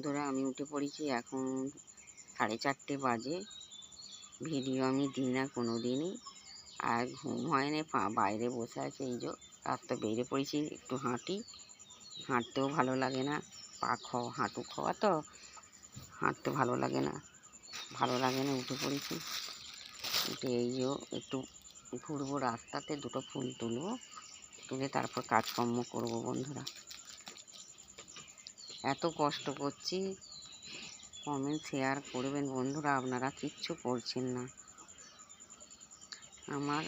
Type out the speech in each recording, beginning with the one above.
বন্ধুরা, আমি উঠে পড়েছি। এখন 4:30 বাজে। ভিডিও আমি দিই না কোনো দিনই। আর ঘুম হয় না, বাইরে বসে আছে। এই যে রাস্তা বেরিয়ে পড়েছি, একটু হাঁটি। হাঁটতেও ভালো লাগে না, হাঁটু খাওয়া তো, হাঁটতে ভালো লাগে না। উঠে পড়েছি। উঠে এই যে একটু ঘুরবো রাস্তাতে, দুটো ফুল তুলবো, তুলে তারপর কাজকর্ম করবো। বন্ধুরা, এত কষ্ট করছি, কমেন্ট শেয়ার করবেন। বন্ধুরা, আপনারা কিচ্ছু করছেন না। আমার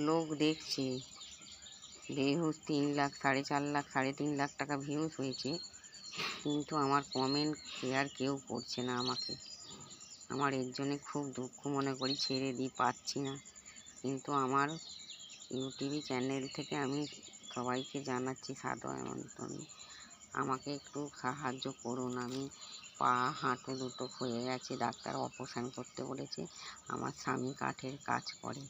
লোক দেখছে, ভিউজ 3 লাখ, 4.5 লাখ, 3.5 লাখ টাকা ভিউজ হয়েছে, কিন্তু আমার কমেন্ট শেয়ার কেউ করছে না আমাকে। আমার এর জন্যে খুব দুঃখ মনে করি, ছেড়ে দিই, পাচ্ছি না। কিন্তু আমার ইউটিউব চ্যানেল থেকে আমি সবাইকে জানাচ্ছি সাদর আমন্ত্রণ, আমাকে একটু সাহায্য করুন। আমি হাঁটু দুটো ক্ষয়ে গেছে, ডাক্তার অপারেশন করতে বলেছে। আমার স্বামী কাঠের কাজ করে,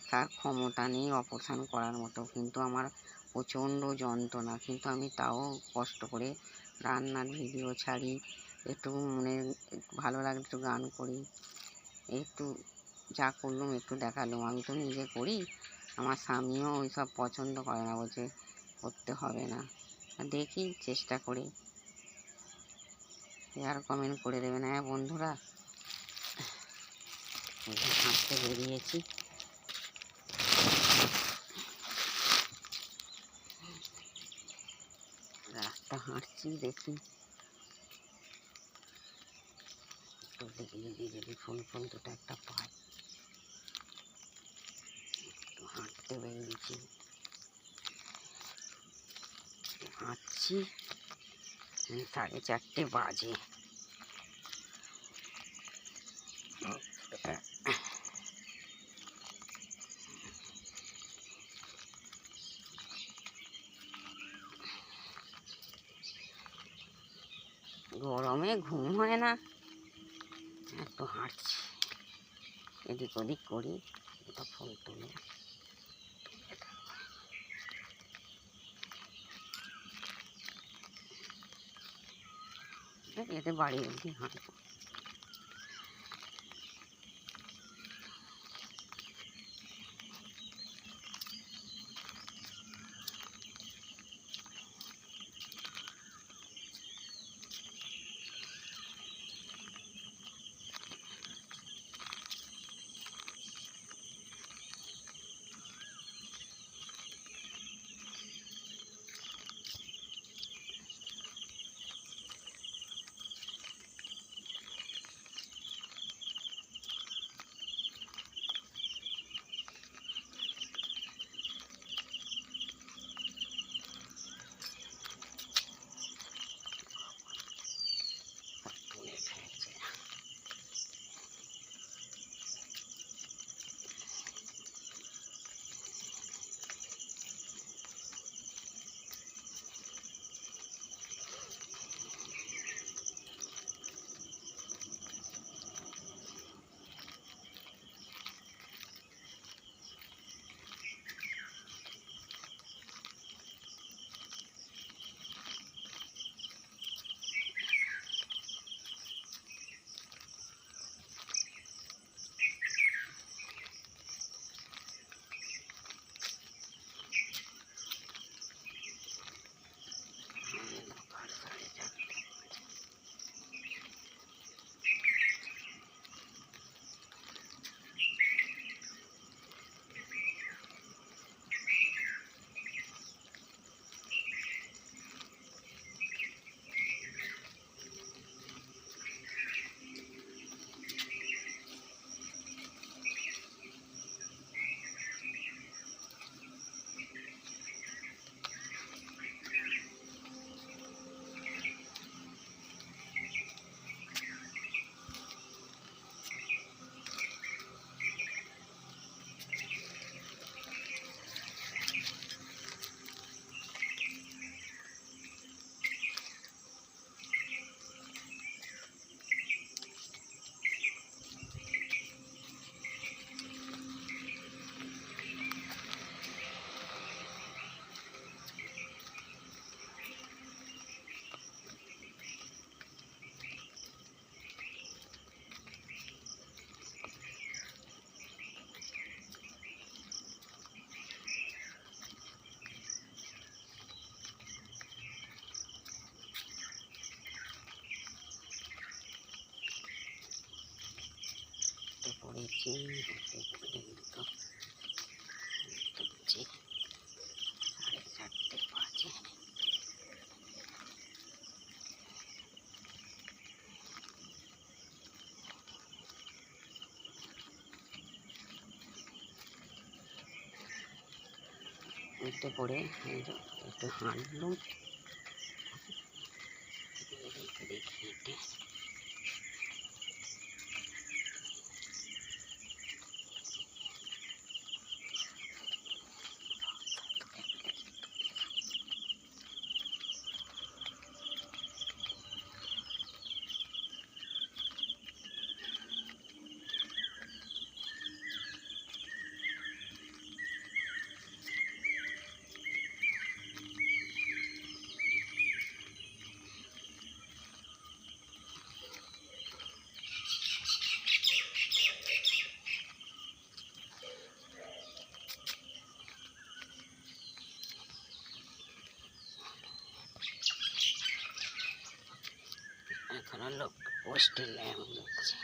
তার ক্ষমতা নেই অপারেশন করার মতো, কিন্তু আমার প্রচণ্ড যন্ত্রণা। কিন্তু আমি তাও কষ্ট করে রান্নার ভিডিও ছাড়ি, একটু মনে ভালো লাগলে একটু গান করি, একটু যা করলাম একটু দেখালাম। আমি তো নিজে করি, আমার স্বামীও ওই সব পছন্দ করে না, বলছে করতে হবে না। দেখি, চেষ্টা করি। শেয়ার কমেন্ট করে দেবেন। হ্যাঁ বন্ধুরা, হাঁটতে বেরিয়েছি। রাস্তা হাঁটছি, দেখি যদি ফুল দুটো একটা পাই। হাঁটতে বেরিয়েছি, হাঁটছি। 4:30 বাজে। গরমে ঘুম হয় না, একটু হাঁটছি, এদিক ওদিক করি, দুটো ফুল তুলে এতে বাড়ি অবধি হাঁটবো। পড়েছি, তো তুলছি, 4:30 বাজে। উঠে পড়ে একটু হাঁটলুম, দেখি হেঁটে এখন লোক পোস্টের লাইন দেখছি।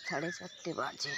সাড়ে 4:30 বাজে।